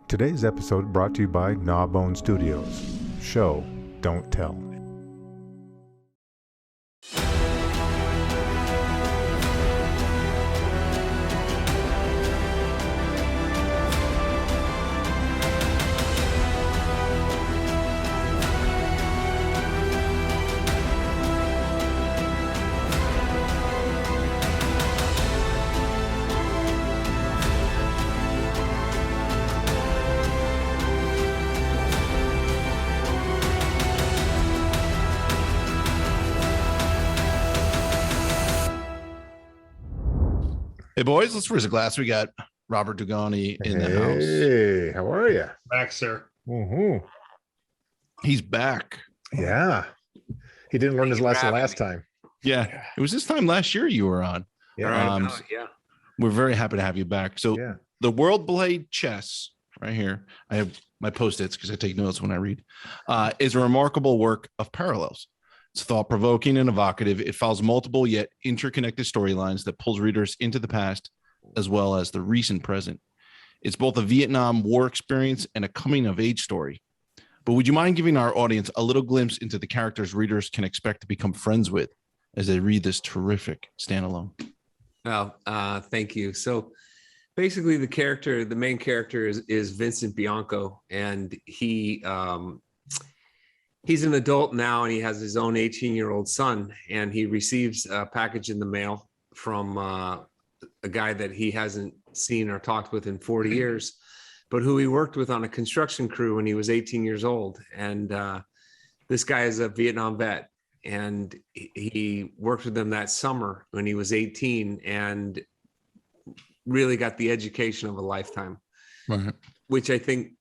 Today's episode brought to you by Gnawbone Studios. Show, don't tell. Hey, boys, let's raise a glass. We got Robert Dugoni in the house. Hey, how are you? Back, sir. Mm-hmm. He's back. Yeah. He didn't learn his lesson last time. Yeah. It was this time last year you were on. Yeah. We're very happy to have you back. So The World Played Chess, right here, I have my Post-its because I take notes when I read, is a remarkable work of parallels. It's thought-provoking and evocative. It follows multiple yet interconnected storylines that pulls readers into the past as well as the recent present. It's both a Vietnam War experience and a coming-of-age story. But would you mind giving our audience a little glimpse into the characters readers can expect to become friends with as they read this terrific standalone? Well, thank you. So basically the main character is Vincent Bianco, and he's an adult now, and he has his own 18-year-old son, and he receives a package in the mail from a guy that he hasn't seen or talked with in 40 years, but who he worked with on a construction crew when he was 18 years old. And this guy is a Vietnam vet, and he worked with them that summer when he was 18 and really got the education of a lifetime, Right. which I think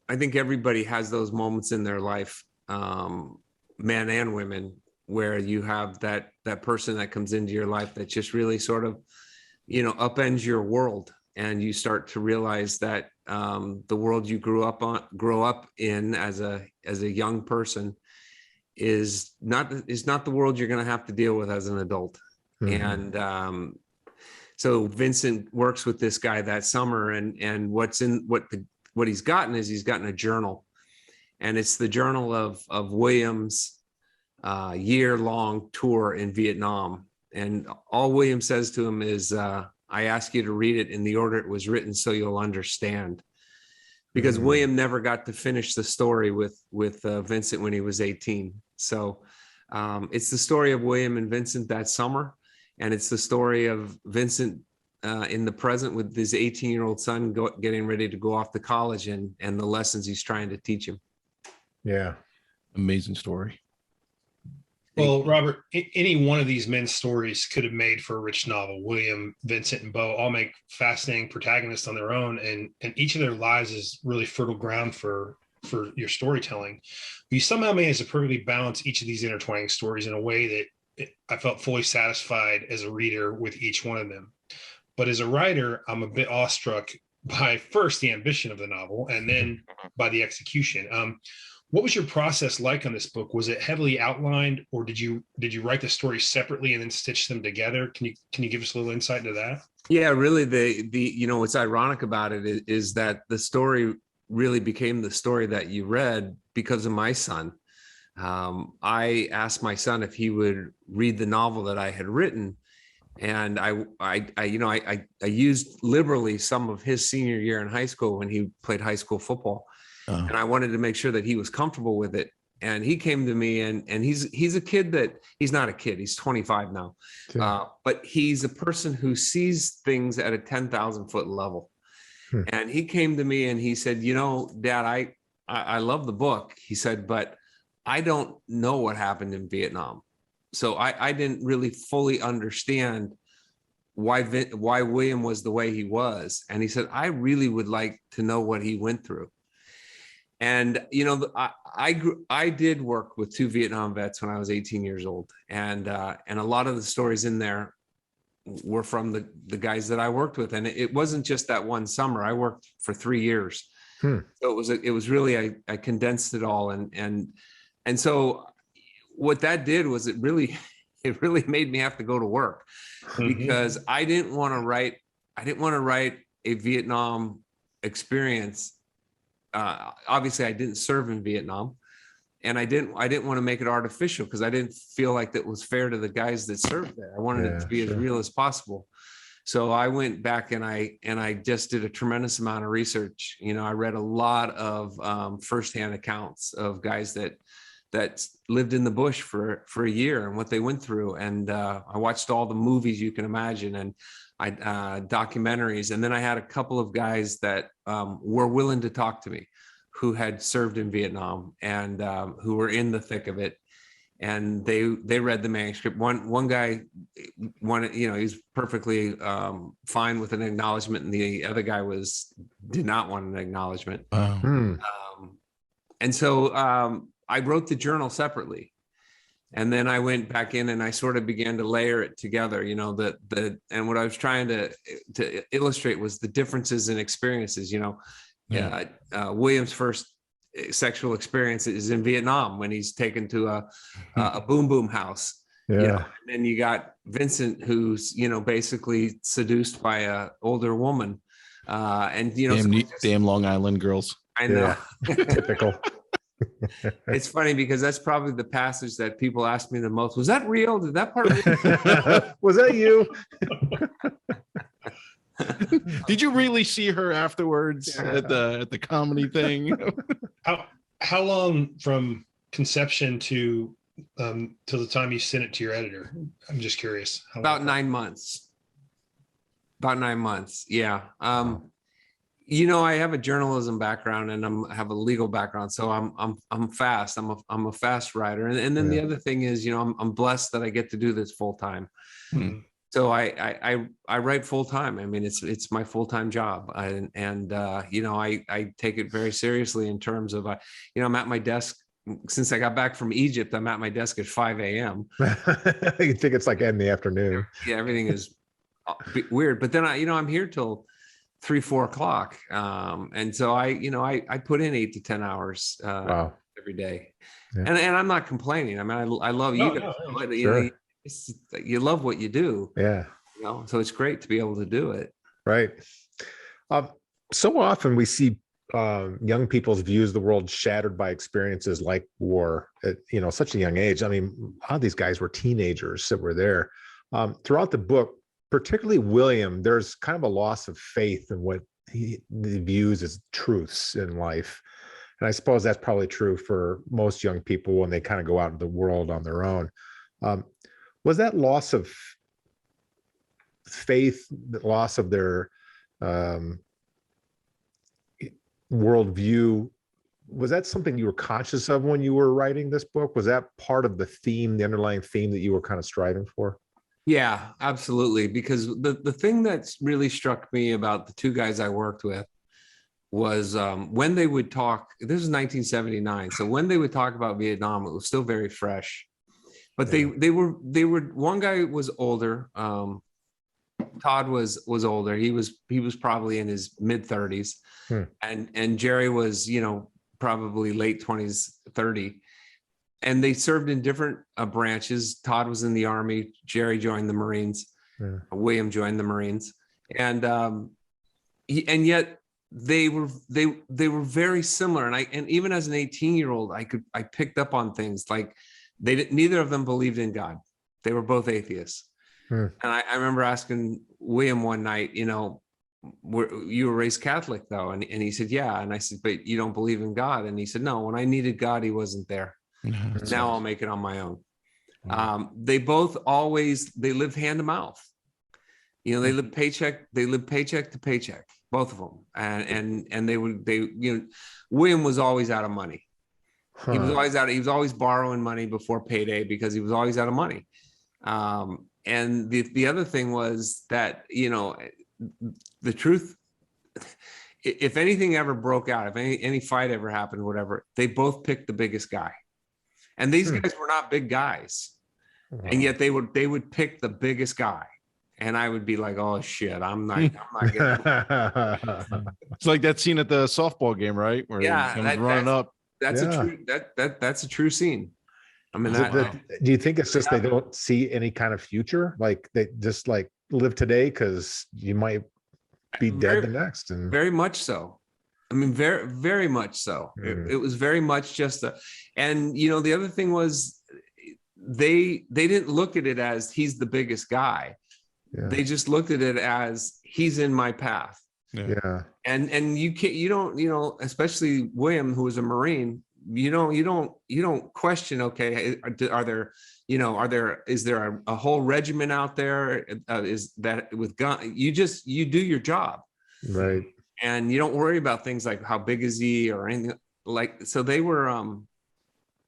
everybody has those moments in their life, men and women, where you have that person that comes into your life that just really sort of, upends your world, and you start to realize that the world you grow up in as a young person is not the world you're going to have to deal with as an adult. Mm-hmm. And so Vincent works with this guy that summer, and what he's gotten a journal. And it's the journal of William's year-long tour in Vietnam. And all William says to him is, I ask you to read it in the order it was written so you'll understand. Because William never got to finish the story with Vincent when he was 18. So it's the story of William and Vincent that summer. And it's the story of Vincent in the present with his 18-year-old son getting ready to go off to college, and the lessons he's trying to teach him. Yeah. Amazing story. Well, Robert, any one of these men's stories could have made for a rich novel. William, Vincent, and Beau all make fascinating protagonists on their own, and each of their lives is really fertile ground for your storytelling. You somehow managed to perfectly balance each of these intertwining stories in a way that I felt fully satisfied as a reader with each one of them. But as a writer, I'm a bit awestruck by first the ambition of the novel, and then by the execution. What was your process like on this book? Was it heavily outlined, or did you write the stories separately and then stitch them together? Can you give us a little insight into that? Yeah, really. What's ironic about it is that the story really became the story that you read because of my son. I asked my son if he would read the novel that I had written, and I used liberally some of his senior year in high school when he played high school football. And I wanted to make sure that he was comfortable with it. And he came to me, and he's a kid that he's not a kid. He's 25 now, but he's a person who sees things at a 10,000 foot level. And he came to me and he said, Dad, I love the book. He said, but I don't know what happened in Vietnam. So I didn't really fully understand why William was the way he was. And he said, I really would like to know what he went through. And, I did work with 2 Vietnam vets when I was 18 years old. And a lot of the stories in there were from the guys that I worked with. And it wasn't just that one summer. I worked for 3 years. So it was really, I condensed it all. And so what that did was it really made me have to go to work, because I didn't want to write a Vietnam experience obviously I didn't serve in Vietnam, and I didn't want to make it artificial because I didn't feel like that was fair to the guys that served there. I wanted it to be as real as possible. So I went back and I just did a tremendous amount of research. You know, I read a lot of firsthand accounts of guys that lived in the bush for a year and what they went through. And I watched all the movies you can imagine, and documentaries. And then I had a couple of guys that were willing to talk to me, who had served in Vietnam and who were in the thick of it. And they read the manuscript. One guy, he's perfectly fine with an acknowledgement, and the other guy did not want an acknowledgement. And so I wrote the journal separately, and then I went back in and I sort of began to layer it together. You know, and what I was trying to illustrate was the differences in experiences. You know, William's first sexual experience is in Vietnam when he's taken to a boom boom house. Yeah. You know? And then you got Vincent, who's, you know, basically seduced by a older woman. And, you know, damn Long Island girls. I know. Yeah. Typical. It's funny because that's probably the passage that people ask me the most. Was that real? Did that part really? Was that you? Did you really see her afterwards at the comedy thing? How long from conception to till the time you sent it to your editor? I'm just curious. About 9 months. About 9 months. Yeah. You know, I have a journalism background and I have a legal background, so I'm fast. I'm a fast writer, and then the other thing is, you know, I'm blessed that I get to do this full time. Mm-hmm. So I write full time. I mean, it's my full time job, and you know, I take it very seriously in terms of you know, I'm at my desk. Since I got back from Egypt, I'm at my desk at 5 a.m. You think it's like in the afternoon? Yeah, everything is weird. But then I'm here till 3-4 o'clock, and so I put in 8 to 10 hours every day, and I'm not complaining. I mean, I love you guys. But, you know, you love what you do. Yeah. You know, so it's great to be able to do it. Right. So often we see young people's views of the world shattered by experiences like war at, you know, such a young age. I mean, a lot of these guys were teenagers that were there. Throughout the book, particularly William, there's kind of a loss of faith in what he views as truths in life. And I suppose that's probably true for most young people when they kind of go out into the world on their own. Was that loss of faith, the loss of their worldview, was that something you were conscious of when you were writing this book? Was that part of the theme, the underlying theme that you were kind of striving for? Yeah, absolutely. Because the thing that's really struck me about the two guys I worked with was when they would talk, this was 1979. So when they would talk about Vietnam, it was still very fresh. But they were, one guy was older. Todd was older. He was probably in his mid 30s. And Jerry was, you know, probably late 20s, 30. And they served in different branches. Todd was in the Army. Jerry joined the Marines. William joined the Marines. And yet they were very similar. And even as an 18-year-old, I picked up on things like neither of them believed in God. They were both atheists. And I remember asking William one night, you know, you were raised Catholic though? And he said, yeah. And I said, but you don't believe in God? And he said, no, when I needed God, he wasn't there. Now I'll make it on my own. They both they lived hand to mouth. You know, they lived paycheck to paycheck, both of them. And you know, William was always out of money. He was always borrowing money before payday because he was always out of money. And the other thing was that, you know, the truth, if anything ever broke out, if any fight ever happened, whatever, they both picked the biggest guy. And these guys were not big guys. And yet they would pick the biggest guy. And I would be like, oh shit, I'm not getting It's like that scene at the softball game, right? Where he's running up. That's a true scene. I mean, do you think it's just they don't see any kind of future? Like they just like live today because you might be dead the next? And very much so. I mean, very, very much so. It was very much just and you know, the other thing was they didn't look at it as he's the biggest guy. Yeah. They just looked at it as he's in my path. Yeah. And you don't, you know, especially William, who was a Marine, you don't question, okay, are there, you know, is there a whole regiment out there? Is that with gun? You do your job. Right. And you don't worry about things like how big is he or anything like, so they were,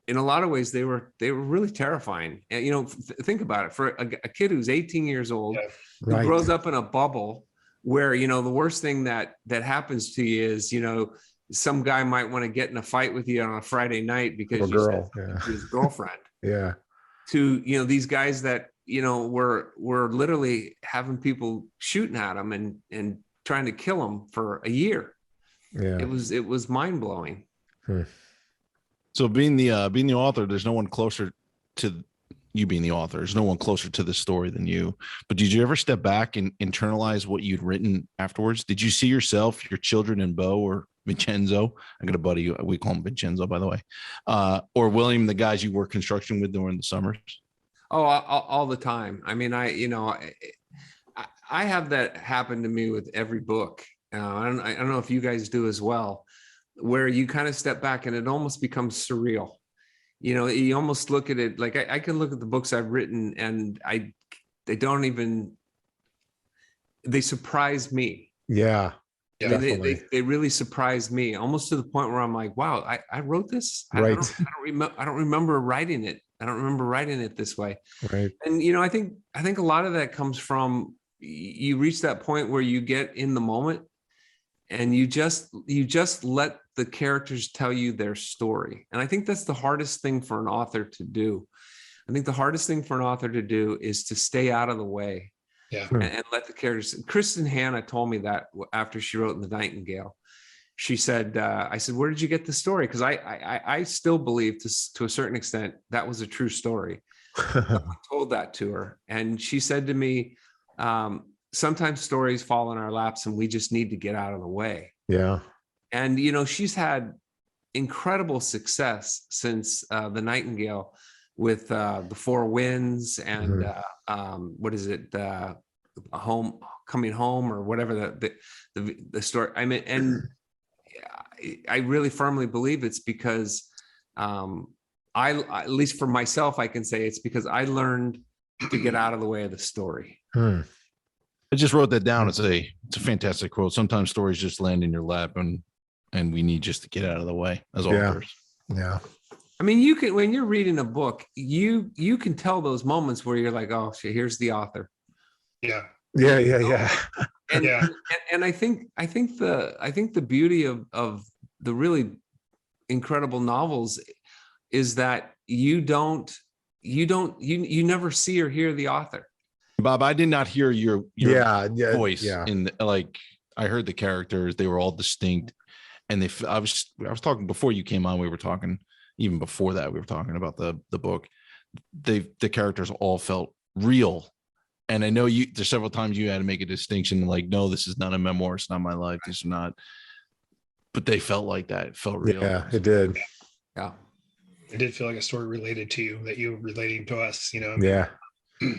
in a lot of ways, they were really terrifying. And, you know, think about it, for a kid who's 18 years old, who grows up in a bubble where, you know, the worst thing that happens to you is, you know, some guy might want to get in a fight with you on a Friday night because you said his girlfriend. Yeah. To, you know, these guys that, you know, were literally having people shooting at them and trying to kill them for a year. Yeah. It was mind blowing. So being the author, there's no one closer to you being the author. There's no one closer to the story than you. But did you ever step back and internalize what you'd written afterwards? Did you see yourself, your children, and Bo or Vincenzo? I got a buddy, we call him Vincenzo, by the way, or William, the guys you work construction with during the summers? Oh, all the time. I mean, I have that happen to me with every book. I don't know if you guys do as well, where you kind of step back and it almost becomes surreal. You know, you almost look at it like I can look at the books I've written and they surprise me. Yeah. I mean, they really surprised me, almost to the point where I'm like, wow, I wrote this. Right. I don't remember writing it. I don't remember writing it this way. Right. And, you know, I think a lot of that comes from, you reach that point where you get in the moment and you just let the characters tell you their story. And I think that's the hardest thing for an author to do. I think the hardest thing for an author to do is to stay out of the way. Yeah. And let the characters. Kristen Hanna told me that after she wrote in The Nightingale. She said, I said, where did you get the story? Because I still believe to a certain extent that was a true story. I told that to her. And she said to me, sometimes stories fall in our laps and we just need to get out of the way. Yeah. And, you know, she's had incredible success since The Nightingale with The Four Winds and what is it? Coming Home or whatever the story. I mean, and I really firmly believe it's because at least for myself, I can say it's because I learned to get out of the way of the story. I just wrote that down. It's a fantastic quote. Sometimes stories just land in your lap and we need just to get out of the way as authors. Yeah. I mean, you can, when you're reading a book, you can tell those moments where you're like, oh shit, here's the author. Yeah. Yeah. And I think the beauty of the really incredible novels is that you never see or hear the author. Bob, I did not hear your voice in like, I heard the characters, they were all distinct. And I was talking before you came on, we were talking, even before that, we were talking about the book. The characters all felt real. And I know there's several times you had to make a distinction, like, no, this is not a memoir. It's not my life. This is not, but they felt like that. It felt real. Yeah, it did. Yeah. It did feel like a story related to you, that you were relating to us, you know? Yeah.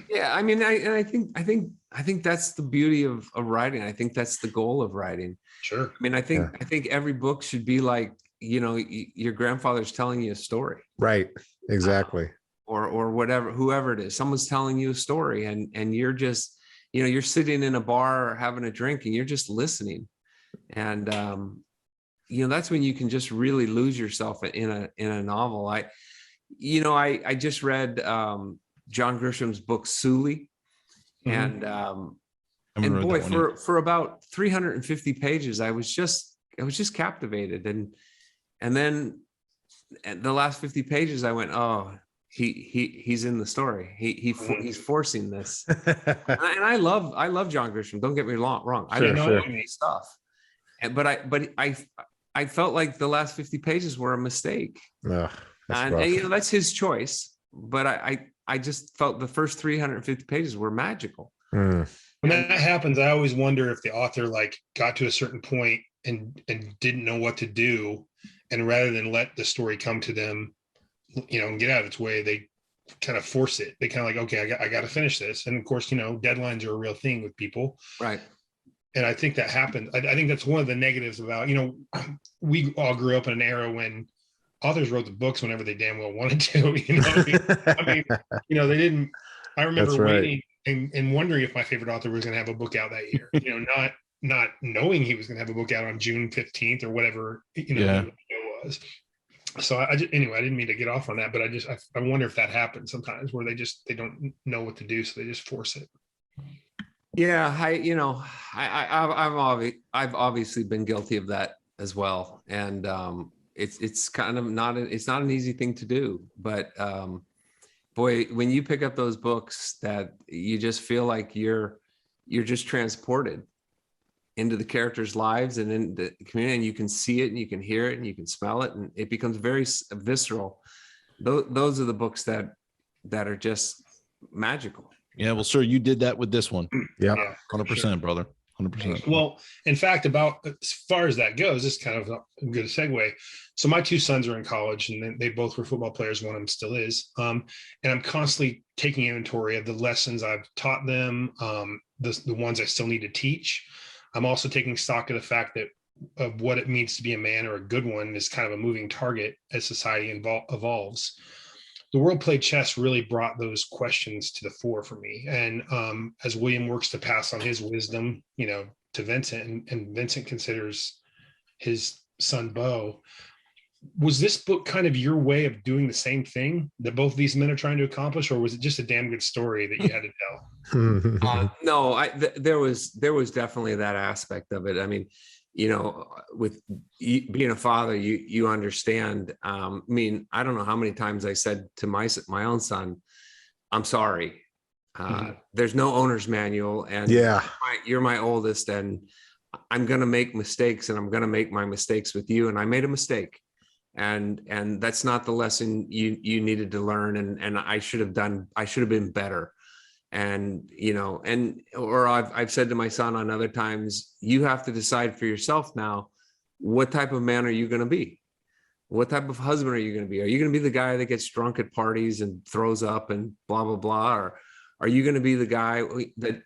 Yeah. I mean, I think that's the beauty of writing. I think that's the goal of writing. Sure. I mean, I think every book should be like, you know, your grandfather's telling you a story. Right. Exactly. Or whatever, whoever it is, someone's telling you a story and you're just, you know, you're sitting in a bar having a drink and you're just listening. And, you know, that's when you can just really lose yourself in a novel. I just read John Grisham's book, Sully. And boy, for about 350 pages, I was just captivated. And then at the last 50 pages, I went, oh, he's in the story. He's forcing this. and I love John Grisham. Don't get me wrong. I don't know any stuff. But I felt like the last 50 pages were a mistake. And you know, that's his choice. But I just felt the first 350 pages were magical. When that happens, I always wonder if the author like got to a certain point and didn't know what to do. And rather than let the story come to them, and get out of its way, they kind of force it. They kind of like, okay, I got to finish this. And of course, deadlines are a real thing with people. Right. And I think that happened. I think that's one of the negatives about, we all grew up in an era when authors wrote the books whenever they damn well wanted to, they didn't. I remember waiting and wondering if my favorite author was going to have a book out that year, not knowing he was going to have a book out on June 15th or whatever, it was. So I didn't mean to get off on that, but I wonder if that happens sometimes where they don't know what to do. So they just force it. Yeah. I've obviously been guilty of that as well. And, it's kind of not an easy thing to do, but, boy, when you pick up those books that you just feel like you're just transported into the characters' lives and in the community, and you can see it and you can hear it and you can smell it, and it becomes very visceral. Those are the books that are just magical. Yeah, well, sir, you did that with this one. Yeah, 100%, sure. Brother. 100%. Well, in fact, about as far as that goes, this is kind of a good segue. So my two sons are in college, and they both were football players. One of them still is. And I'm constantly taking inventory of the lessons I've taught them, the ones I still need to teach. I'm also taking stock of the fact that of what it means to be a man, or a good one, is kind of a moving target as society evolves. The World Played Chess really brought those questions to the fore for me. And as William works to pass on his wisdom, to Vincent, and Vincent considers his son Bo, was this book kind of your way of doing the same thing that both these men are trying to accomplish, or was it just a damn good story that you had to tell? No, there was definitely that aspect of it. I mean, with being a father, you understand. I don't know how many times I said to my own son, "I'm sorry. There's no owner's manual, and you're my oldest, and I'm going to make mistakes, and I'm going to make my mistakes with you. And I made a mistake, and that's not the lesson you needed to learn. And I should have been better." And, or I've said to my son on other times, you have to decide for yourself now, what type of man are you going to be? What type of husband are you going to be? Are you going to be the guy that gets drunk at parties and throws up and blah, blah, blah? Or are you going to be the guy that,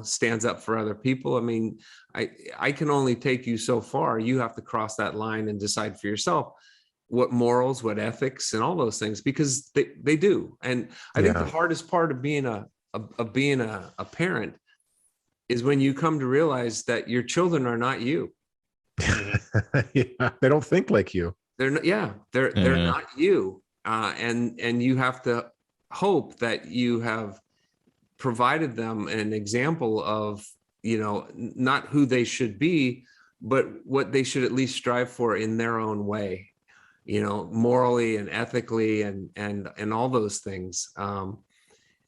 stands up for other people? I mean, I can only take you so far. You have to cross that line and decide for yourself what morals, what ethics, and all those things, because they do. And I think the hardest part of being a parent is when you come to realize that your children are not you. They don't think like you. They're not you. And you have to hope that you have provided them an example of, not who they should be, but what they should at least strive for in their own way, morally and ethically and all those things.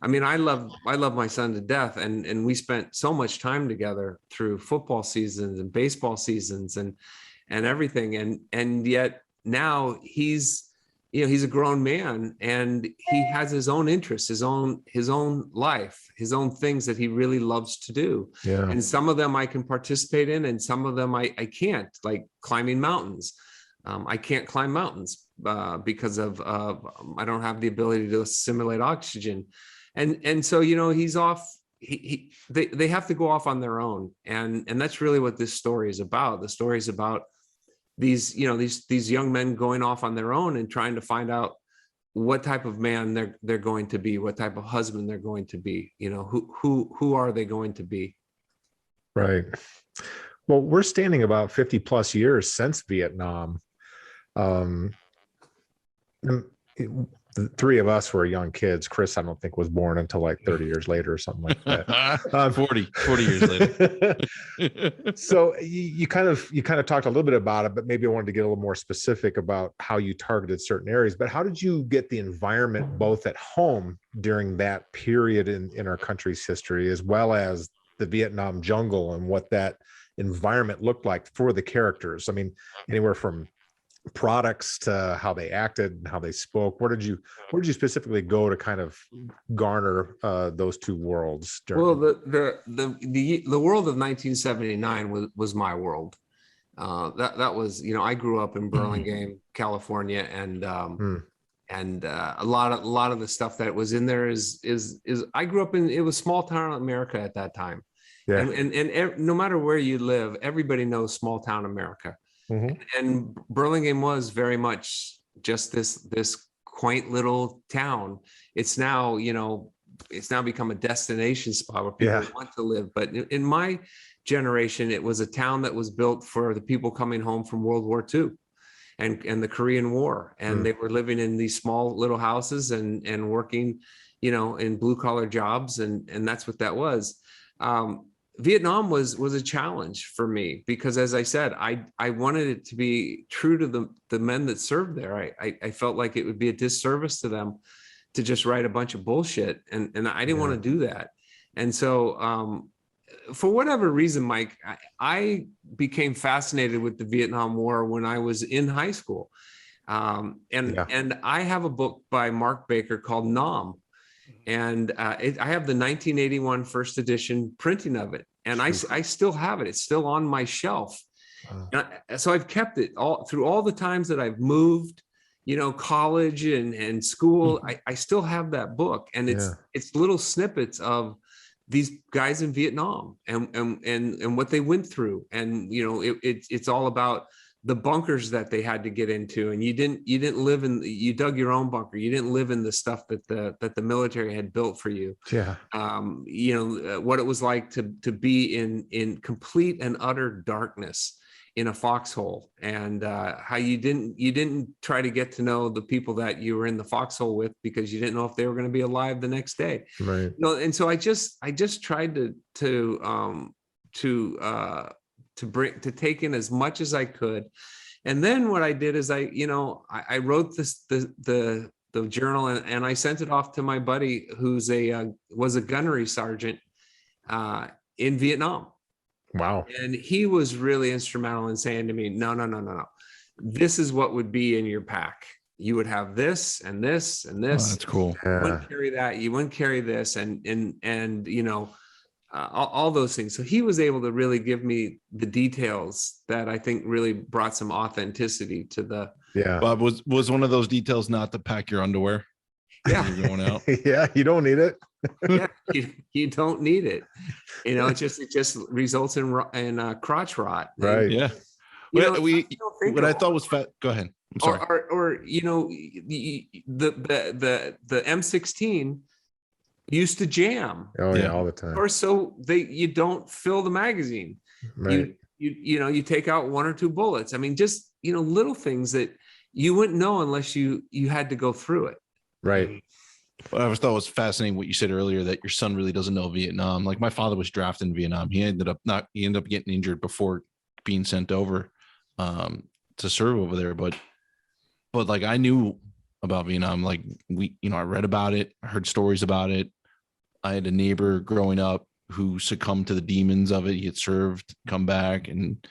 I love my son to death, and we spent so much time together through football seasons and baseball seasons and everything. And yet now he's a grown man, and he has his own interests, his own life, his own things that he really loves to do. Yeah. And some of them I can participate in, and some of them I can't, like climbing mountains. I can't climb mountains because of I don't have the ability to assimilate oxygen. And so, he's off. They have to go off on their own, and that's really what this story is about. The story is about these young men going off on their own and trying to find out what type of man they're going to be, what type of husband they're going to be. Who are they going to be? Right. Well, we're standing about 50 plus years since Vietnam. The three of us were young kids. Chris, I don't think, was born until like 30 years later or something like that. 40 years later. So you kind of talked a little bit about it, but maybe I wanted to get a little more specific about how you targeted certain areas. But how did you get the environment both at home during that period in our country's history, as well as the Vietnam jungle and what that environment looked like for the characters? I mean, anywhere from products to how they acted and how they spoke. Where did you specifically go to kind of garner those two worlds? Well, the world of 1979 was my world. That was, I grew up in Burlingame, California, and a lot of the stuff that was in there is I grew up in, it was small town America at that time. Yeah. And no matter where you live, everybody knows small town America. And Burlingame was very much just this quaint little town. It's now, it's now become a destination spot where people want to live. But in my generation, it was a town that was built for the people coming home from World War II and the Korean War. And they were living in these small little houses and working, in blue collar jobs. And that's what that was. Vietnam was a challenge for me because, as I said, I wanted it to be true to the men that served there. I felt like it would be a disservice to them to just write a bunch of bullshit, and I didn't want to do that. And so, for whatever reason, Mike, I became fascinated with the Vietnam War when I was in high school, and I have a book by Mark Baker called Nam. And I have the 1981 first edition printing of it, and I still have it. It's still on my shelf. So I've kept it all through all the times that I've moved, college and school. I still have that book, and it's little snippets of these guys in Vietnam and what they went through, and it's all about the bunkers that they had to get into, and you didn't live in, you dug your own bunker. You didn't live in the stuff that the military had built for you. What it was like to be in complete and utter darkness in a foxhole, and how you didn't try to get to know the people that you were in the foxhole with because you didn't know if they were going to be alive the next day. Right. And so I just tried to take in as much as I could. And then what I did is I wrote the journal and I sent it off to my buddy who's was a gunnery sergeant in Vietnam. Wow. And he was really instrumental in saying to me, no. This is what would be in your pack. You would have this and this and this. Oh, that's cool. You wouldn't carry that. You wouldn't carry this. And all those things. So he was able to really give me the details that I think really brought some authenticity to the. Yeah. Bob, was one of those details not to pack your underwear? Yeah. You're going out. Yeah. You don't need it. Yeah. You don't need it. It just results in crotch rot. Right. Yeah. What I thought was fat. Go ahead. I'm sorry. Or the M16 used to jam. Oh yeah, all the time. Or so you don't fill the magazine. Right. You take out one or two bullets. I mean, just little things that you wouldn't know unless you had to go through it. Right. But I always thought it was fascinating what you said earlier, that your son really doesn't know Vietnam. Like my father was drafted in Vietnam. He ended up getting injured before being sent over to serve over there. But like I knew about Vietnam. Like I read about it, I heard stories about it. I had a neighbor growing up who succumbed to the demons of it. He had served, come back, and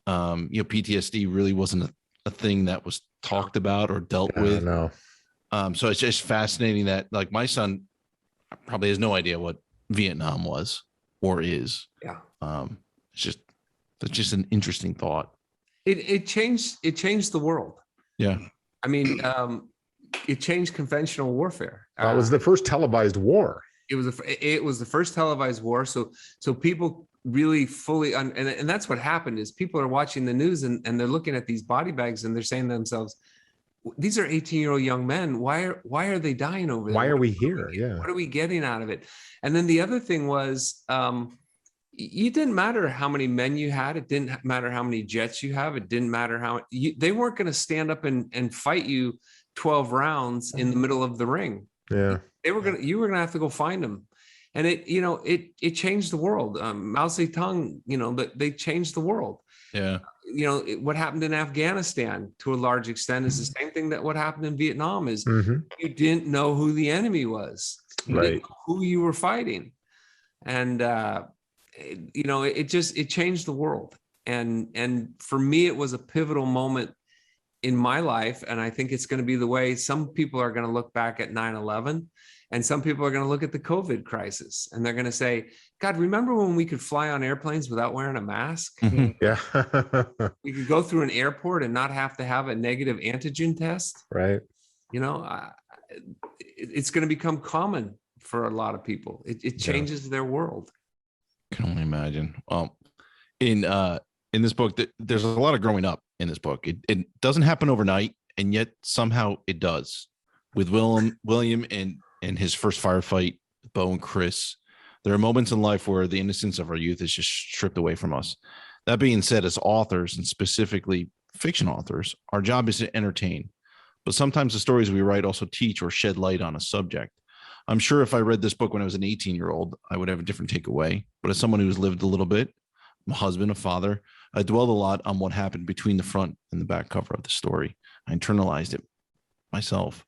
PTSD really wasn't a thing that was talked about or dealt with. No. So it's just fascinating that like my son probably has no idea what Vietnam was or is. Yeah. That's just an interesting thought. It changed the world. Yeah. I mean, it changed conventional warfare. It was the first televised war. It was the first televised war. So people really fully, and that's what happened is people are watching the news and they're looking at these body bags and they're saying to themselves, these are 18-year-old young men. Why are they dying over there? Why are we here? Yeah. What are we getting out of it? And then the other thing was, it didn't matter how many men you had. It didn't matter how many jets you have. It didn't matter they weren't going to stand up and fight you 12 rounds in the middle of the ring. Yeah. You were going to have to go find them. And it changed the world. Mao Zedong, they changed the world. Yeah. What happened in Afghanistan to a large extent is the same thing that what happened in Vietnam is you didn't know who the enemy was, didn't know who you were fighting. And, it changed the world. And for me, it was a pivotal moment in my life, and I think it's going to be the way some people are going to look back at 9/11, and some people are going to look at the COVID crisis, and they're going to say, God, remember when we could fly on airplanes without wearing a mask? Yeah. We could go through an airport and not have to have a negative antigen test. Right. You know, it's going to become common for a lot of people. It changes their world. I can only imagine. In this book, there's a lot of growing up in this book. It doesn't happen overnight, and yet somehow it does. With William and his first firefight, Bo and Chris, there are moments in life where the innocence of our youth is just stripped away from us. That being said, as authors, and specifically fiction authors, our job is to entertain. But sometimes the stories we write also teach or shed light on a subject. I'm sure if I read this book when I was an 18-year-old, I would have a different takeaway. But as someone who's lived a little bit, I'm a husband, a father, I dwelled a lot on what happened between the front and the back cover of the story. I internalized it myself.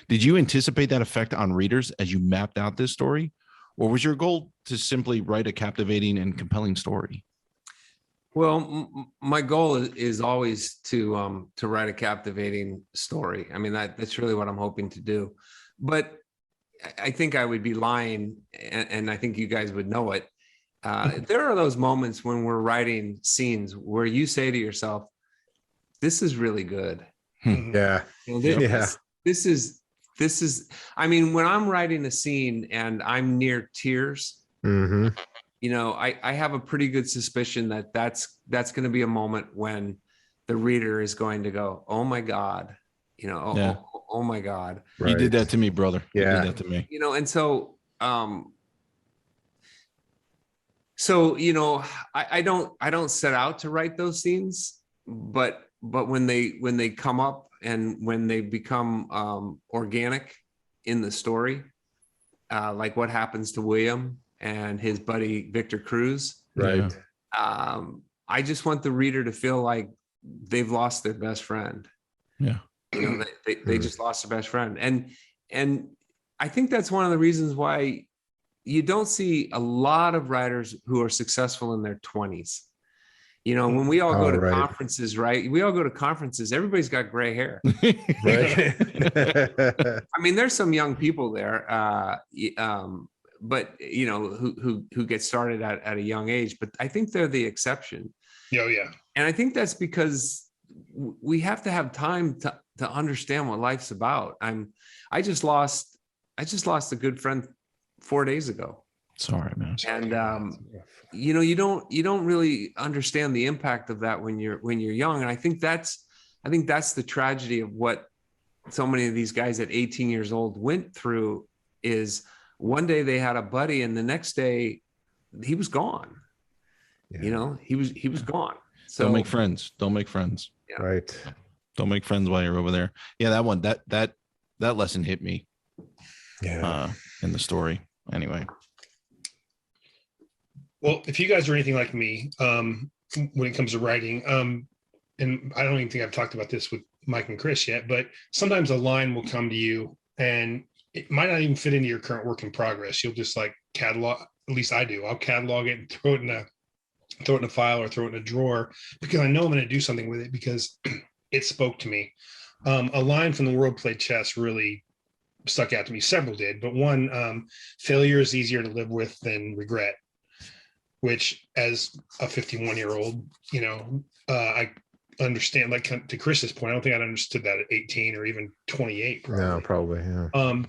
Did you anticipate that effect on readers as you mapped out this story? Or was your goal to simply write a captivating and compelling story? Well, my goal is always to write a captivating story. I mean, that's really what I'm hoping to do. But I think I would be lying, and I think you guys would know it. There are those moments when we're writing scenes where you say to yourself, this is really good. Yeah. This is, I mean, when I'm writing a scene and I'm near tears, you know, I have a pretty good suspicion that that's going to be a moment when the reader is going to go, oh my God, you know, oh my God. Right. You did that to me, brother. Yeah. You did that to me. You know, and so, you know, I don't set out to write those scenes, but when they come up and when they become organic in the story, like what happens to William and his buddy Victor Cruz, right? I just want the reader to feel like they've lost their best friend. Yeah, you know, they just lost their best friend, and I think that's one of the reasons why you don't see a lot of writers who are successful in their 20s. You know, when we all go to conferences, right? We all go to conferences. Everybody's got gray hair. Right. I mean, there's some young people there, but you know, who get started at a young age. But I think they're the exception. Oh yeah. And I think that's because we have to have time to understand what life's about. I just lost a good friend 4 days ago. Sorry, man. And you know, you don't really understand the impact of that when you're young. And I think that's the tragedy of what so many of these guys at 18 years old went through. Is one day they had a buddy, and the next day he was gone. Yeah. You know, he was gone. So don't make friends. Don't make friends. Yeah. Right. Don't make friends while you're over there. Yeah, that one, that lesson hit me. Yeah. In the story. Anyway. Well, if you guys are anything like me, when it comes to writing, and I don't even think I've talked about this with Mike and Chris yet, but sometimes a line will come to you and it might not even fit into your current work in progress. You'll just like catalog, at least I do. I'll catalog it and throw it in a file or throw it in a drawer because I know I'm going to do something with it because it spoke to me. A line from The World Played Chess really stuck out to me. Several did, but one, failure is easier to live with than regret, which as a 51-year-old, you know, I understand, like to Chris's point, I don't think I'd understood that at 18 or even 28. Probably. No, probably. Yeah.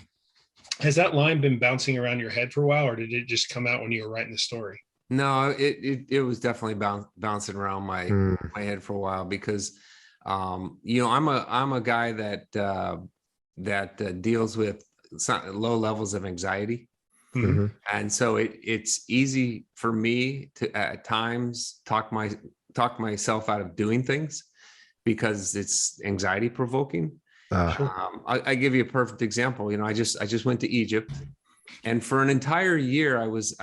Has that line been bouncing around your head for a while, or did it just come out when you were writing the story? No, it was definitely bouncing around my head for a while because, you know, I'm a guy that deals with low levels of anxiety. Mm-hmm. And so it's easy for me to at times talk myself out of doing things because it's anxiety provoking. I give you a perfect example. You know, I just went to Egypt, and for an entire year I was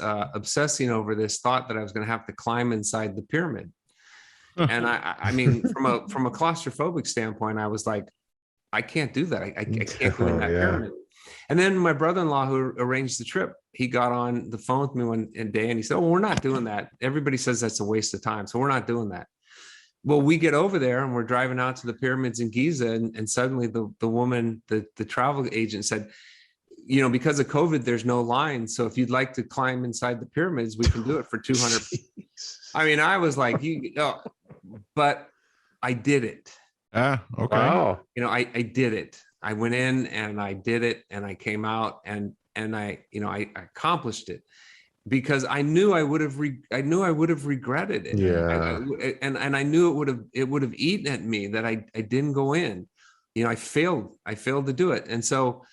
obsessing over this thought that I was going to have to climb inside the pyramid. And I mean, from a claustrophobic standpoint, I was like, I can't do that. I can't go in that pyramid. And then my brother-in-law, who arranged the trip, he got on the phone with me one day and he said, "Oh, we're not doing that. Everybody says that's a waste of time, so we're not doing that." well, we get over there and we're driving out to the pyramids in Giza, and suddenly the woman, the travel agent said, you know, because of COVID, there's no line. So if you'd like to climb inside the pyramids, we can do it for 200. I mean, I was like, but I did it. Okay. Wow. You know, I did it. I went in and I did it, and I came out and I, you know, I accomplished it because I knew I would have regretted it. Yeah. And I knew it would have eaten at me that I didn't go in. You know, I failed to do it. And so,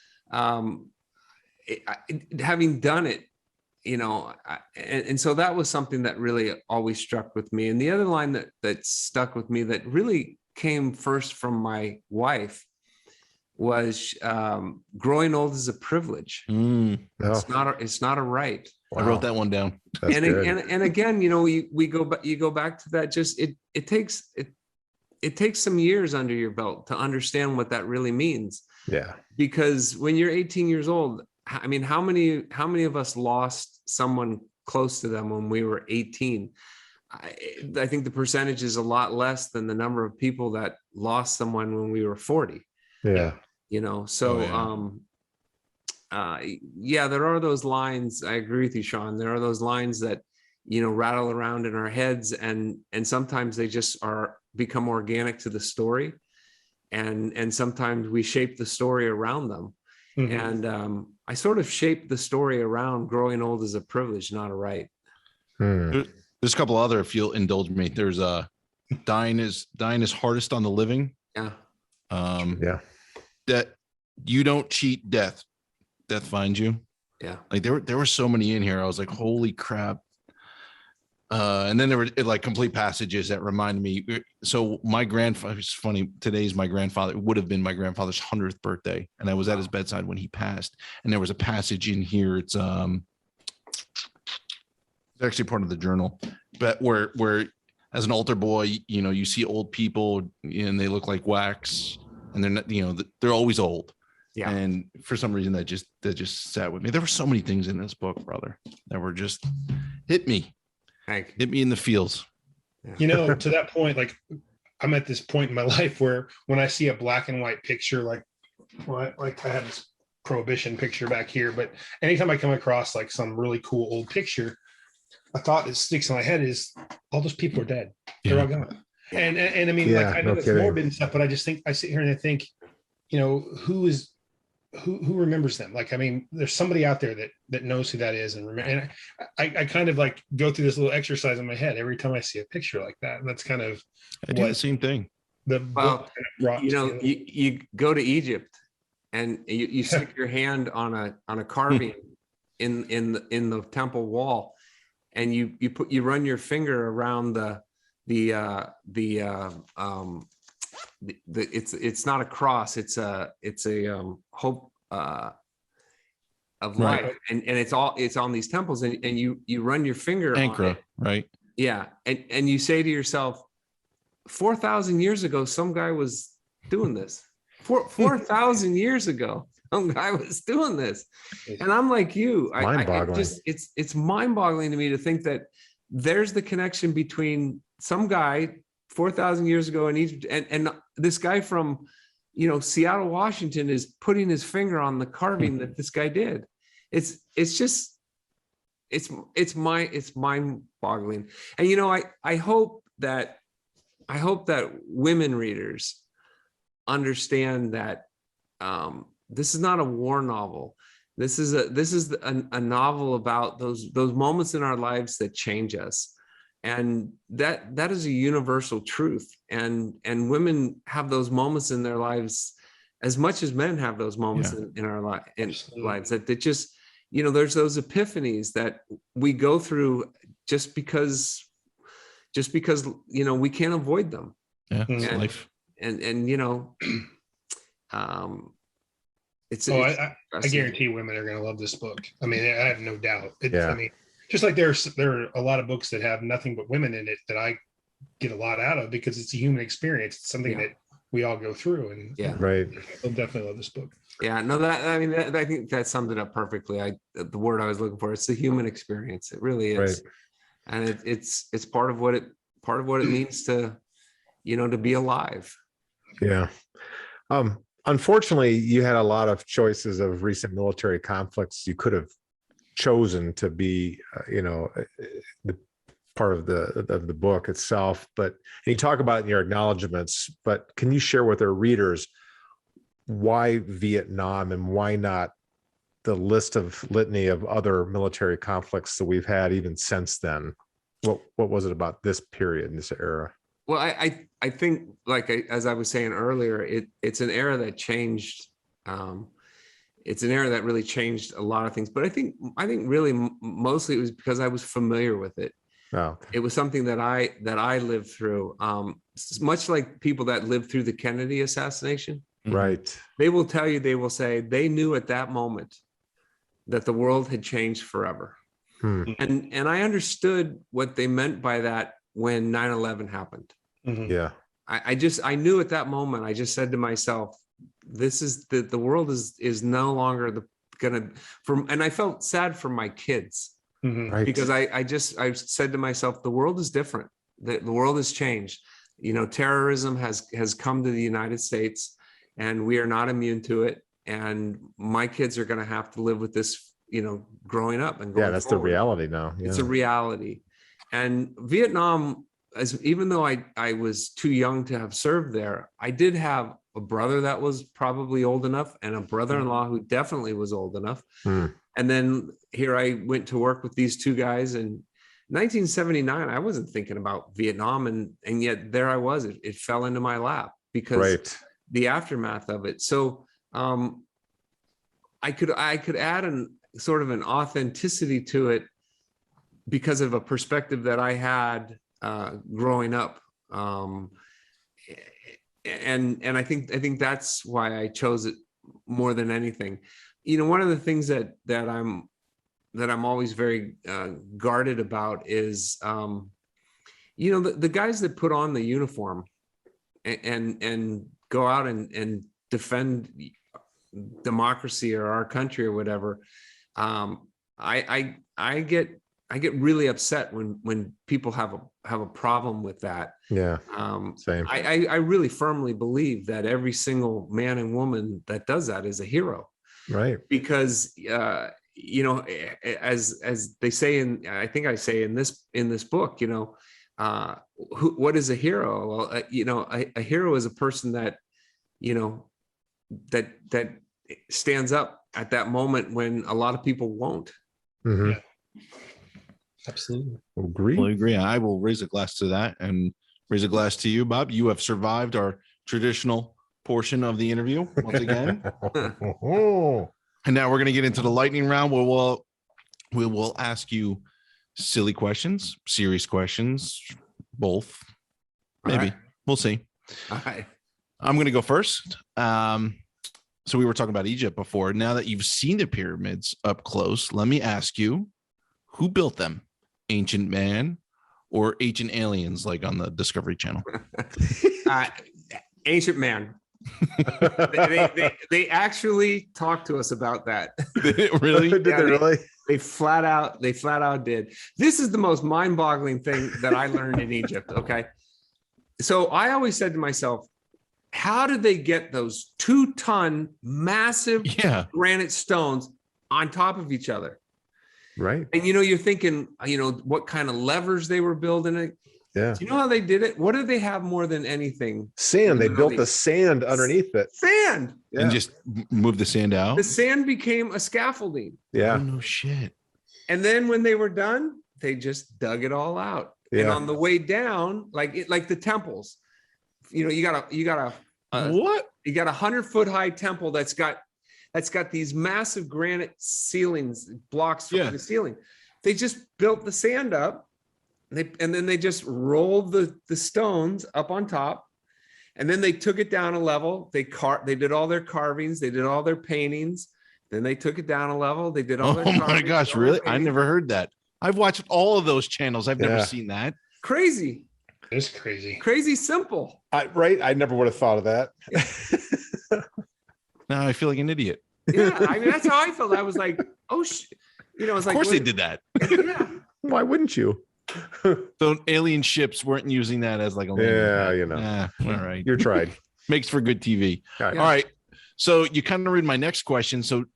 having done it, you know, and so that was something that really always struck with me. And the other line that stuck with me that really came first from my wife was, growing old is a privilege. It's not a right. Wow. I wrote that one down. And again, you know, you go back to that. Just it takes some years under your belt to understand what that really means. Yeah. Because when you're 18 years old, I mean, how many of us lost someone close to them when we were 18? I think the percentage is a lot less than the number of people that lost someone when we were 40. Yeah. You know, so there are those lines. I agree with you, Sean. There are those lines that, you know, rattle around in our heads, and sometimes they just become organic to the story, and sometimes we shape the story around them. Mm-hmm. And I sort of shaped the story around growing old is a privilege, not a right. There's a couple other, if you'll indulge me. There's dying is hardest on the living. Yeah. That you don't cheat death finds you. Yeah. Like there were so many in here. I was like, holy crap. And then there were like complete passages that reminded me. So my grandfather, it's funny, today's my grandfather, it would have been my grandfather's 100th birthday. And I was at his bedside when he passed. And there was a passage in here. It's actually part of the journal, but where as an altar boy, you know, you see old people and they look like wax, and they're not, you know, they're always old. Yeah. And for some reason that just sat with me. There were so many things in this book, brother, that were just hit me in the feels. You know, to that point, like I'm at this point in my life where when I see a black and white picture, like I have this prohibition picture back here, but anytime I come across like some really cool old picture, a thought that sticks in my head is all those people are dead. They're all gone. And I mean, like I know it's morbid and stuff, but I just think I sit here and I think, you know, who remembers them? Like, I mean, there's somebody out there that knows who that is. And I kind of like go through this little exercise in my head every time I see a picture like that. And that's kind of I do the same thing. You know, you go to Egypt and you stick your hand on a carving in the temple wall, and you run your finger around it's not a cross, it's a hope of life, and it's on these temples, and you run your finger Ankara, on it, right? Yeah, and you say to yourself, 4,000 years ago some guy was doing this. 4,000 years ago some guy was doing this. And I'm like you, it's mind-boggling to me to think that there's the connection between some guy 4,000 years ago in Egypt and this guy from, you know, Seattle, Washington is putting his finger on the carving that this guy did. It's mind-boggling. And you know, I hope that women readers understand that this is not a war novel. This is a novel about those moments in our lives that change us. And that is a universal truth. And women have those moments in their lives as much as men have those moments in our lives that they just, you know, there's those epiphanies that we go through just because, you know, we can't avoid them. Yeah, it's life. And you know, I guarantee women are going to love this book. I mean, I have no doubt. I mean, just like there are a lot of books that have nothing but women in it that I get a lot out of because it's a human experience. It's something that we all go through, and I'll definitely love this book. Yeah, no, I think that summed it up perfectly. The word I was looking for, it's the human experience. It really is, and it's part of what it means to to be alive. Yeah. Unfortunately, you had a lot of choices of recent military conflicts. You could have chosen to be, the part of the book itself, but you talk about it in your acknowledgments, but can you share with our readers why Vietnam and why not the litany of other military conflicts that we've had even since then? What was it about this period and this era? Well, I think, as I was saying earlier, it's an era that changed. It's an era that really changed a lot of things. But I think really mostly it was because I was familiar with it. Oh, okay. It was something that I lived through. Much like people that lived through the Kennedy assassination. Right. They will tell you, they will say they knew at that moment that the world had changed forever. And I understood what they meant by that when 9/11 happened. Yeah. I knew at that moment, I just said to myself, this is the world is no longer and I felt sad for my kids, Right. because I said to myself, the world is different. The world has changed. Terrorism has come to the United States, and we are not immune to it. And my kids are going to have to live with this, growing up and going that's forward. the reality now. Yeah. It's a reality. And Vietnam, even though I was too young to have served there, I did have a brother that was probably old enough, and a brother-in-law who definitely was old enough. And then here I went to work with these two guys. In 1979, I wasn't thinking about Vietnam, and yet there I was. It fell into my lap because the aftermath of it. So I could add sort of an authenticity to it because of a perspective that I had growing up, and I think that's why I chose it more than anything. One of the things that I'm always very guarded about is, the guys that put on the uniform and go out and defend democracy or our country or whatever. I get really upset when people have a problem with that. Yeah. Same. I really firmly believe that every single man and woman that does that is a hero. Right. Because as they say I think I say in this book, what is a hero? Well, a hero is a person that that stands up at that moment when a lot of people won't. Mm-hmm. Yeah. Absolutely. Agree. I will raise a glass to that and raise a glass to you, Bob. You have survived our traditional portion of the interview once again. And now we're going to get into the lightning round where we will ask you silly questions, serious questions, both. Maybe. Right. We'll see. All right. I'm going to go first. So we were talking about Egypt before. Now that you've seen the pyramids up close, let me ask you, who built them? Ancient man or ancient aliens, like on the Discovery Channel? Ancient man. they actually talked to us about that. Really? Did they really? They flat out did. This is the most mind-boggling thing that I learned in Egypt. Okay. So I always said to myself, how did they get those 2-ton massive granite stones on top of each other? Right. And you're thinking, what kind of levers they were building it. Yeah. Do you know how they did it? What did they have more than anything? Sand. They built the sand underneath it. Sand. Yeah. And just move the sand out. The sand became a scaffolding. Yeah. Oh, no shit. And then when they were done, they just dug it all out. Yeah. And on the way down, like the temples, you got a 100-foot high temple that's got these massive granite ceilings, blocks from the ceiling. They just built the sand up, and then they just rolled the stones up on top, and then they took it down a level. They did all their carvings, they did all their paintings. Then they took it down a level. They did all their carvings. Oh my gosh, really? I never heard that. I've watched all of those channels. I've never seen that. Crazy. It's crazy. Crazy simple. Right? I never would have thought of that. Now I feel like an idiot. Yeah, I mean, that's how I felt. I was like, oh, it's like, of course they did that. Yeah. Why wouldn't you? So alien ships weren't using that as like a landing pad. All right. You're tried. Makes for good TV. All right. So you kind of read my next question. So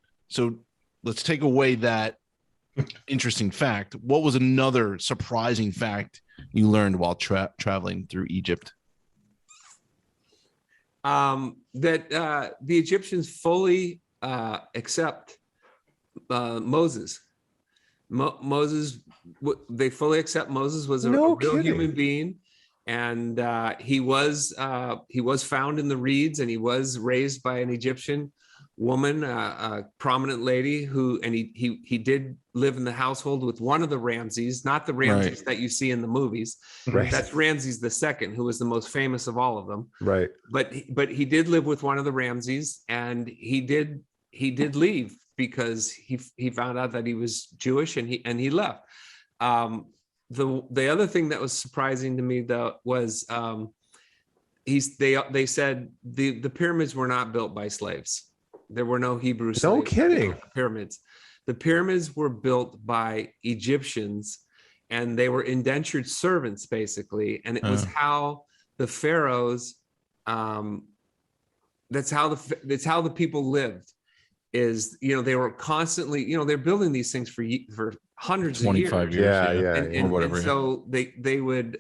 let's take away that interesting fact. What was another surprising fact you learned while traveling through Egypt? That the Egyptians fully accept Moses. Moses, they fully accept Moses was a real human being, and he was found in the reeds, and he was raised by an Egyptian woman, a prominent lady he did live in the household with one of the Ramses, not the Ramses that you see in the movies. Right. That's Ramses II, who was the most famous of all of them. Right. But he did live with one of the Ramses, and he did leave because he found out that he was Jewish, and he left. The other thing that was surprising to me though was they said the pyramids were not built by slaves. There were no Hebrew slaves. No kidding. Pyramids. The pyramids were built by Egyptians, and they were indentured servants basically. And it was how the pharaohs. That's how the people lived. Is they were constantly they're building these things for hundreds of years. 25 years. And whatever. And so they would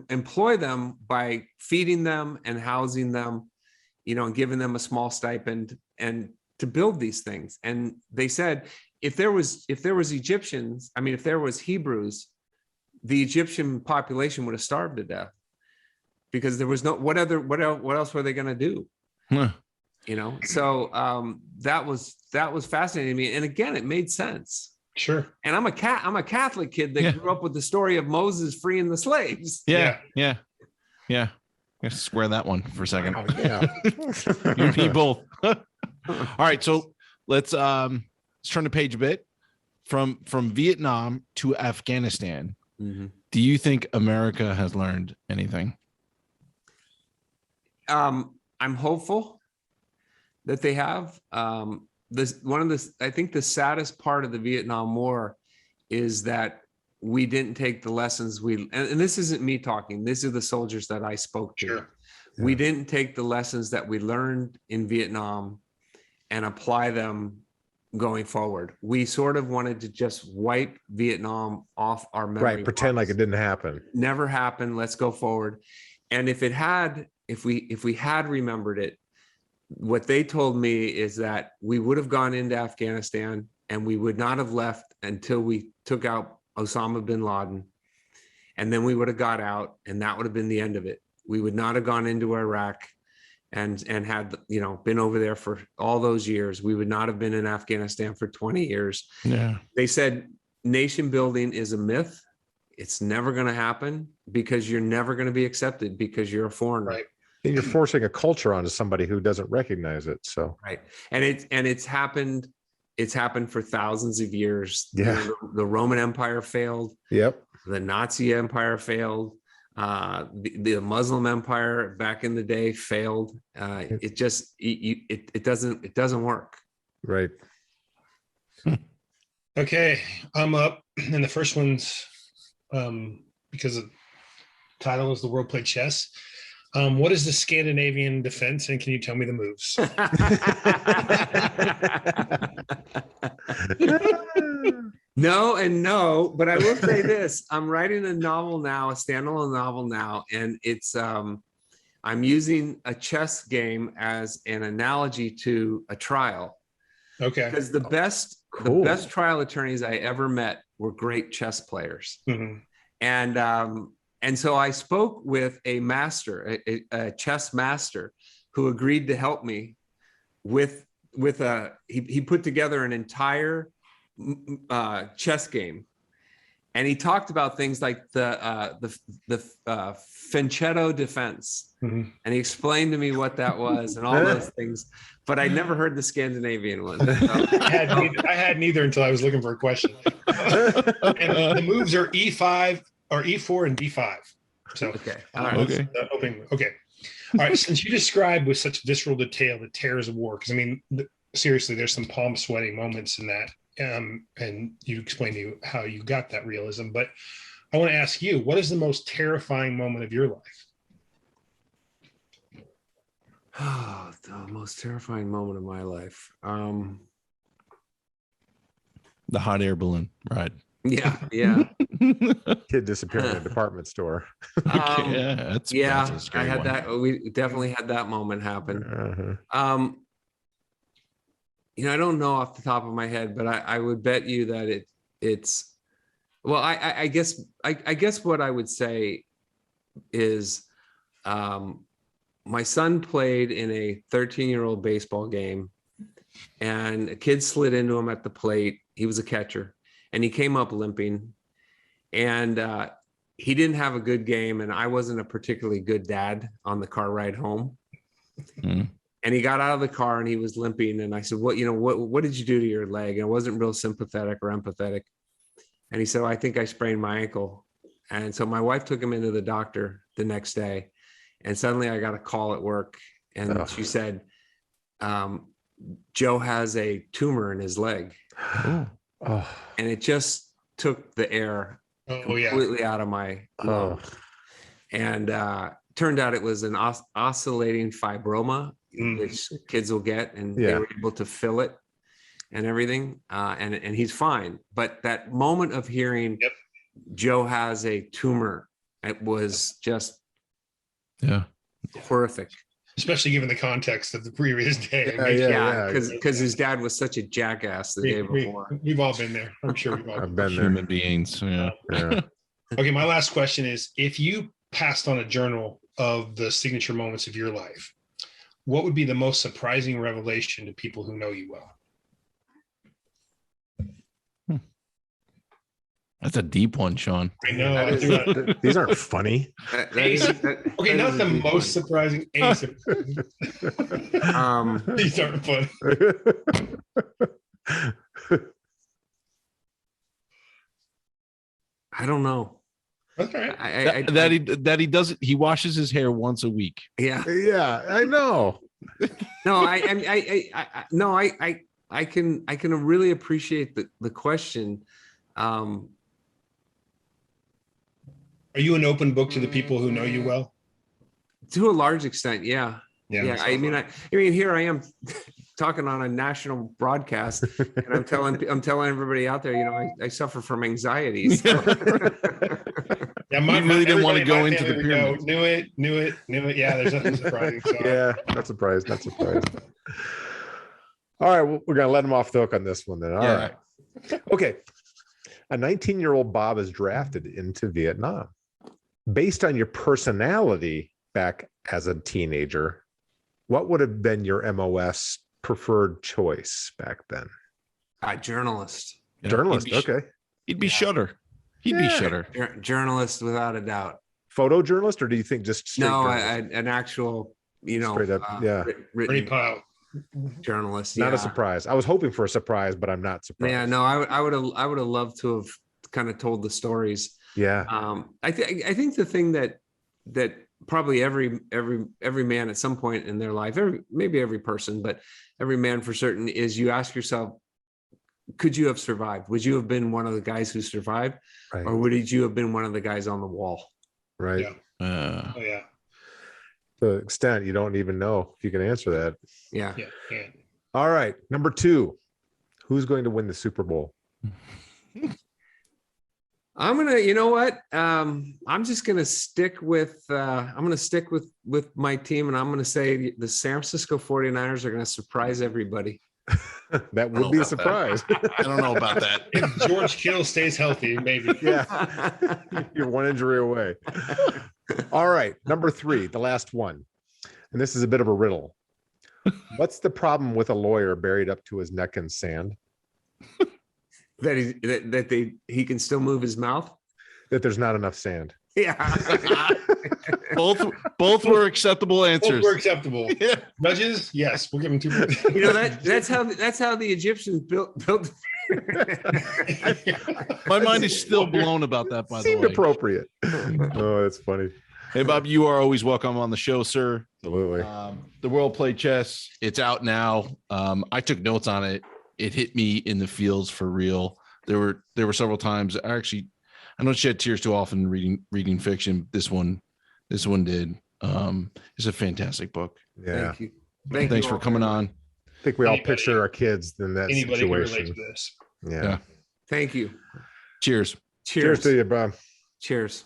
employ them by feeding them and housing them, and giving them a small stipend and to build these things. And they said if there was Egyptians, if there was Hebrews, the Egyptian population would have starved to death because there was no what else were they going to do? So that was fascinating to me, and again, it made sense. Sure. And I'm a Catholic kid that grew up with the story of Moses freeing the slaves. Yeah. Let's square that one for a second. Oh, yeah. You and me both. All right, so let's turn the page a bit from Vietnam to Afghanistan. Mm-hmm. Do you think America has learned anything? I'm hopeful that they have. I think the saddest part of the Vietnam War is that we didn't take the lessons and this isn't me talking, these are the soldiers that I spoke to. Sure. Yeah. We didn't take the lessons that we learned in Vietnam and apply them going forward. We sort of wanted to just wipe Vietnam off our memory. Right, pretend like it didn't happen. Never happened. Let's go forward. And if we had remembered it, what they told me is that we would have gone into Afghanistan and we would not have left until we took out Osama bin Laden. And then we would have got out, and that would have been the end of it. We would not have gone into Iraq and had, been over there for all those years. We would not have been in Afghanistan for 20 years. Yeah. They said nation building is a myth. It's never going to happen because you're never going to be accepted because you're a foreigner. Right. And you're forcing a culture onto somebody who doesn't recognize it. So right. And it's happened for thousands of years. Yeah. The Roman Empire failed. Yep. The Nazi Empire failed. The Muslim Empire back in the day failed. It doesn't work. Right. Okay, I'm up, and the first one's because the title is The World Played Chess. What is the Scandinavian defense, and can you tell me the moves? No and no, but I will say this. I'm writing a novel now, a standalone novel now, and it's I'm using a chess game as an analogy to a trial. Okay. Because the best trial attorneys I ever met were great chess players. Mm-hmm. And so I spoke with a master, a chess master, who agreed to help me he put together an entire chess game, and he talked about things like the Fianchetto defense, mm-hmm. and he explained to me what that was and all those things. But I never heard the Scandinavian one. So. I had neither until I was looking for a question. And the moves are E5 or E4 and D5. So okay, all right. Okay. All right. Since you described with such visceral detail the terrors of war, because seriously, there's some palm sweating moments in that. And you explained to you how you got that realism. But I want to ask you, what is the most terrifying moment of your life? Oh, the most terrifying moment of my life. The hot air balloon ride. Yeah. Kid disappearing in a department store. That's a scary I had one. that. We definitely had that moment happen. Uh-huh. I don't know off the top of my head, but I would bet you that it's well, I guess what I would say is my son played in a 13-year-old baseball game, and a kid slid into him at the plate. He was a catcher, and he came up limping, and he didn't have a good game, and I wasn't a particularly good dad on the car ride home. Mm. And he got out of the car and he was limping, and I said, what did you do to your leg? And I wasn't real sympathetic or empathetic. And he said, I think I sprained my ankle. And so my wife took him into the doctor the next day, and suddenly I got a call at work, and she said, Joe has a tumor in his leg. And it just took the air completely out of my lungs. And turned out it was an oscillating fibroma, which kids will get, and they were able to fill it and everything. And he's fine. But that moment of hearing Joe has a tumor, it was just horrific. Especially given the context of the previous day. Because his dad was such a jackass the day before. We've all been there. I'm sure we've all been there. Human beings. Yeah. Okay, my last question is, if you passed on a journal of the signature moments of your life, what would be the most surprising revelation to people who know you well? That's a deep one, Sean. I know. These aren't funny. Okay, not the most surprising. These aren't funny. I don't know. Okay. He doesn't. He washes his hair once a week. Yeah. Yeah, I know. No, I can really appreciate the question. Are you an open book to the people who know you well? To a large extent, yeah. I mean, here I am talking on a national broadcast, and I'm telling everybody out there, I suffer from anxiety. So. Yeah, you really didn't want to go into the pyramid. Knew it. Yeah, there's nothing surprising. So. Yeah, not surprised. All right, we're gonna let him off the hook on this one then. All right. Okay. A 19-year-old Bob is drafted into Vietnam. Based on your personality back as a teenager, what would have been your MOS preferred choice back then? Journalist. Journalist, okay. He'd be Shutter. He'd be Shutter. Journalist without a doubt. Photojournalist, or do you think just straight an actual, straight up, written pile. Journalist. Not a surprise. I was hoping for a surprise, but I'm not surprised. Yeah, no, I would have loved to have kind of told the stories. Yeah. I think the thing that probably every man at some point in their life, maybe every person, but every man for certain, is you ask yourself, could you have survived? Would you have been one of the guys who survived, or would you have been one of the guys on the wall? Right. Yeah. To the extent you don't even know if you can answer that. Yeah. All right. Number 2, who's going to win the Super Bowl? I'm gonna, I'm just gonna stick with with my team, and I'm gonna say the San Francisco 49ers are gonna surprise everybody. That would be a surprise. I don't know about that. If George Kittle stays healthy, maybe. Yeah. You're one injury away. All right. Number 3, the last one. And this is a bit of a riddle. What's the problem with a lawyer buried up to his neck in sand? That he can still move his mouth? That there's not enough sand. Yeah. both were acceptable answers. Both were acceptable. Yeah. Judges, yes, we'll give them 2 points. That's how the Egyptians built. My mind is still blown about that, by the way. Seemed appropriate. Oh, that's funny. Hey, Bob, you are always welcome on the show, sir. Absolutely. The World Play Chess. It's out now. I took notes on it. It hit me in the feels for real. There were several times. I I don't shed tears too often reading fiction. This one did. It's a fantastic book. Yeah. Thank you. Thanks for coming on. I think we all picture our kids in that Anybody can relate situation. to this. Yeah. Thank you. Cheers. Cheers to you, Bob. Cheers.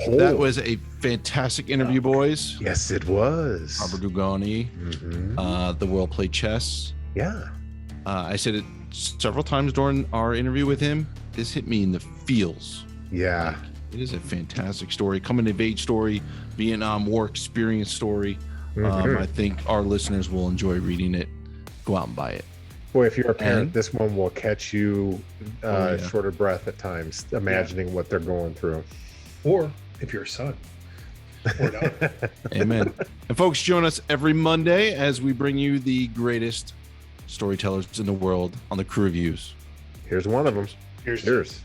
That was a fantastic interview, boys. Yes, it was. Robert Dugoni. The world played chess. Yeah. I said it several times during our interview with him. This hit me in the feels. Yeah. It is a fantastic story, coming of age story, Vietnam War experience story. I think our listeners will enjoy reading it. Go out and buy it. Boy, if you're a parent, this one will catch you short of breath at times, imagining what they're going through. Or if you're a son or daughter. Amen. And folks, join us every Monday as we bring you the greatest storytellers in the world on the Crew Reviews. Here's one of them. Cheers.